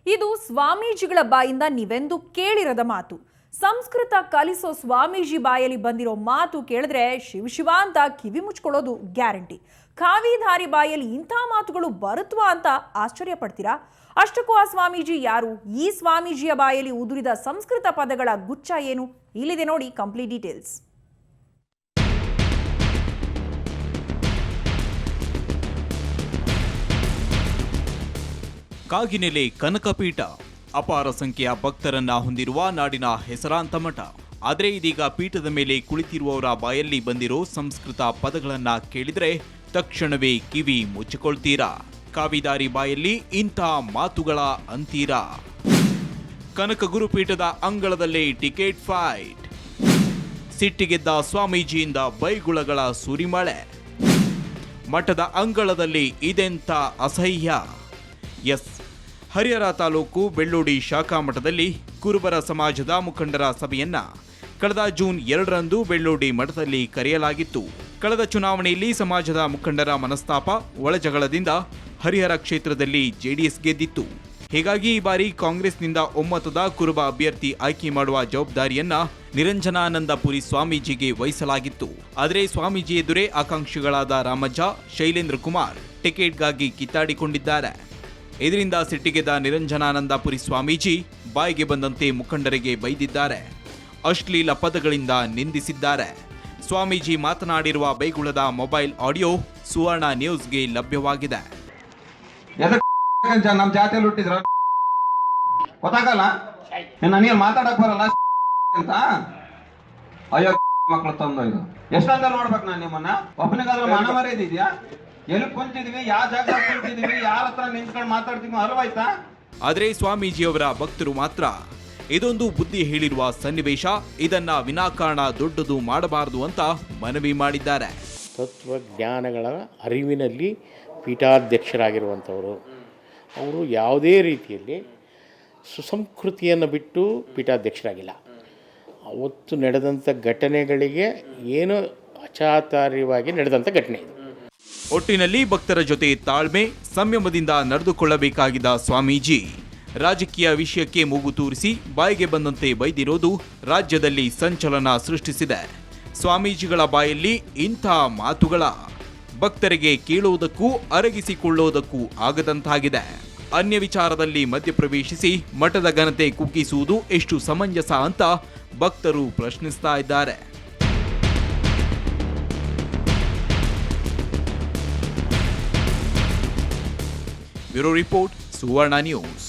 ಇದು ಸ್ವಾಮೀಜಿಗಳ ಬಾಯಿಂದ ನೀವೆಂದು ಕೇಳಿರದ ಮಾತು. ಸಂಸ್ಕೃತ ಕಲಿಸೋ ಸ್ವಾಮೀಜಿ ಬಾಯಲ್ಲಿ ಬಂದಿರೋ ಮಾತು ಕೇಳಿದ್ರೆ ಶಿವ ಅಂತ ಕಿವಿ ಮುಚ್ಕೊಳ್ಳೋದು ಗ್ಯಾರಂಟಿ. ಖಾವಿಧಾರಿ ಬಾಯಲ್ಲಿ ಇಂಥ ಮಾತುಗಳು ಬರುತ್ತವಾ ಅಂತ ಆಶ್ಚರ್ಯ ಪಡ್ತೀರಾ? ಅಷ್ಟಕ್ಕೂ ಆ ಸ್ವಾಮೀಜಿ ಯಾರು? ಈ ಸ್ವಾಮೀಜಿಯ ಬಾಯಲ್ಲಿ ಉದುರಿದ ಸಂಸ್ಕೃತ ಪದಗಳ ಗುಚ್ಛ ಏನು? ಇಲ್ಲಿದೆ ನೋಡಿ ಕಂಪ್ಲೀಟ್ ಡೀಟೇಲ್ಸ್. ಕಾಗಿನೆಲೆ ಕನಕಪೀಠ ಅಪಾರ ಸಂಖ್ಯೆಯ ಭಕ್ತರನ್ನ ಹೊಂದಿರುವ ನಾಡಿನ ಹೆಸರಾಂತ ಮಠ. ಆದರೆ ಇದೀಗ ಪೀಠದ ಮೇಲೆ ಕುಳಿತಿರುವವರ ಬಾಯಲ್ಲಿ ಬಂದಿರೋ ಸಂಸ್ಕೃತ ಪದಗಳನ್ನ ಕೇಳಿದ್ರೆ ತಕ್ಷಣವೇ ಕಿವಿ ಮುಚ್ಚಿಕೊಳ್ತೀರಾ. ಕಾವಿದಾರಿ ಬಾಯಲ್ಲಿ ಇಂಥ ಮಾತುಗಳ ಅಂತೀರಾ? ಕನಕ ಗುರುಪೀಠದ ಅಂಗಳದಲ್ಲೇ ಟಿಕೆಟ್ ಫೈಟ್, ಸಿಟ್ಟಿಗೆದ್ದ ಸ್ವಾಮೀಜಿಯಿಂದ ಬೈಗುಳಗಳ ಸುರಿಮಳೆ, ಮಠದ ಅಂಗಳದಲ್ಲಿ ಇದೆಂಥ ಅಸಹ್ಯ. ಎಸ್, ಹರಿಹರ ತಾಲೂಕು ಬೆಳ್ಳೂಡಿ ಶಾಖಾ ಮಠದಲ್ಲಿ ಕುರುಬರ ಸಮಾಜದ ಮುಖಂಡರ ಸಭೆಯನ್ನ ಕಳೆದ ಜೂನ್ 2ರಂದು ಬೆಳ್ಳೂಡಿ ಮಠದಲ್ಲಿ ಕರೆಯಲಾಗಿತ್ತು. ಕಳೆದ ಚುನಾವಣೆಯಲ್ಲಿ ಸಮಾಜದ ಮುಖಂಡರ ಮನಸ್ತಾಪ, ಒಳಜಗಳದಿಂದ ಹರಿಹರ ಕ್ಷೇತ್ರದಲ್ಲಿ ಜೆಡಿಎಸ್ ಗೆದ್ದಿತ್ತು. ಹೀಗಾಗಿ ಈ ಬಾರಿ ಕಾಂಗ್ರೆಸ್ನಿಂದ ಒಮ್ಮತದ ಕುರುಬ ಅಭ್ಯರ್ಥಿ ಆಯ್ಕೆ ಮಾಡುವ ಜವಾಬ್ದಾರಿಯನ್ನ ನಿರಂಜನಾನಂದಪುರಿ ಸ್ವಾಮೀಜಿಗೆ ವಹಿಸಲಾಗಿತ್ತು. ಆದರೆ ಸ್ವಾಮೀಜಿ ಎದುರೇ ಆಕಾಂಕ್ಷಿಗಳಾದ ರಾಮಜ್ಜ, ಶೈಲೇಂದ್ರ ಕುಮಾರ್ ಟಿಕೆಟ್ಗಾಗಿ ಕಿತ್ತಾಡಿಕೊಂಡಿದ್ದಾರೆ. ಇದರಿಂದ ಸಿಟ್ಟಿಗೆದ್ದ ನಿರಂಜನಾನಂದಪುರಿ ಸ್ವಾಮೀಜಿ ಬಾಯಿಗೆ ಬಂದಂತೆ ಮುಖಂಡರಿಗೆ ಬೈದಿದ್ದಾರೆ. ಅಶ್ಲೀಲ ಪದಗಳಿಂದ ನಿಂದಿಸಿದ್ದಾರೆ. ಸ್ವಾಮೀಜಿ ಮಾತನಾಡಿರುವ ಬೈಗುಳದ ಮೊಬೈಲ್ ಆಡಿಯೋ ಸುವರ್ಣ ನ್ಯೂಸ್ಗೆ ಲಭ್ಯವಾಗಿದೆ. ನಮ್ಮ ಜಾತಿಯಲ್ಲಿ ಹುಟ್ಟಿದ್ರ ಗೊತ್ತಾಗಲ್ಲ, ನನಗೆ ಮಾತಾಡಕ್ ಬರಲ್ಲ ಅಂತ ಅಯ್ಯೋ ಮಕ್ಕಳು ತಂದು ಇದು ಎಷ್ಟೊಂದಲ್ಲಿ ನೋಡ್ಬೇಕು. ನಾನು ನಿಮ್ಮನ್ನ ಒಬ್ಬನಿಗಾದ್ರೂ ಮಾನ ಮರ್ಯಾದೆ ಇದೆಯಾ? ಎಲ್ಲಿ ಕುಂತಿದೀವಿ, ಯಾವ ಜಾಗ ಕುಂತಿದೀವಿ, ಯಾರ ಹತ್ರ ನಿಂತ್ಕೊಂಡು ಮಾತಾಡ್ತೀವಿ ಅಲ್ವಾಯ್ತಾ? ಆದ್ರೆ ಸ್ವಾಮೀಜಿಯವರ ಭಕ್ತರು ಮಾತ್ರ ಇದೊಂದು ಬುದ್ಧಿ ಹೇಳಿರುವ ಸನ್ನಿವೇಶ, ಇದನ್ನ ವಿನಾಕಾರಣ ದೊಡ್ಡದು ಮಾಡಬಾರದು ಅಂತ ಮನವಿ ಮಾಡಿದ್ದಾರೆ. ತತ್ವಜ್ಞಾನಗಳ ಅರಿವಿನಲ್ಲಿ ಪೀಠಾಧ್ಯಕ್ಷರಾಗಿರುವಂಥವರು ಅವರು ಯಾವುದೇ ರೀತಿಯಲ್ಲಿ ಸುಸಂಸ್ಕೃತಿಯನ್ನು ಬಿಟ್ಟು ಪೀಠಾಧ್ಯಕ್ಷರಾಗಿಲ್ಲ. ಅವತ್ತು ನಡೆದಂಥ ಘಟನೆಗಳಿಗೆ ಏನು ಅಚಾತಾರ್ಯವಾಗಿ ನಡೆದಂಥ ಘಟನೆ ಇದು. ಒಟ್ಟಿನಲ್ಲಿ ಭಕ್ತರ ಜೊತೆ ತಾಳ್ಮೆ, ಸಂಯಮದಿಂದ ನಡೆದುಕೊಳ್ಳಬೇಕಾಗಿದ್ದ ಸ್ವಾಮೀಜಿ ರಾಜಕೀಯ ವಿಷಯಕ್ಕೆ ಮೂಗು ತೂರಿಸಿ ಬಾಯಿಗೆ ಬಂದಂತೆ ಬೈದಿರೋದು ರಾಜ್ಯದಲ್ಲಿ ಸಂಚಲನ ಸೃಷ್ಟಿಸಿದೆ. ಸ್ವಾಮೀಜಿಗಳ ಬಾಯಲ್ಲಿ ಇಂಥ ಮಾತುಗಳ ಭಕ್ತರಿಗೆ ಕೇಳುವುದಕ್ಕೂ ಅರಗಿಸಿಕೊಳ್ಳುವುದಕ್ಕೂ ಆಗದಂತಾಗಿದೆ. ಅನ್ಯ ವಿಚಾರದಲ್ಲಿ ಮಧ್ಯಪ್ರವೇಶಿಸಿ ಮಠದ ಘನತೆ ಕುಗ್ಗಿಸುವುದು ಎಷ್ಟು ಸಮಂಜಸ ಅಂತ ಭಕ್ತರು ಪ್ರಶ್ನಿಸ್ತಾ ಇದ್ದಾರೆ. ಬ್ಯೂರೋ ರಿಪೋರ್ಟ್, ಸುವರ್ಣ ನ್ಯೂಸ್.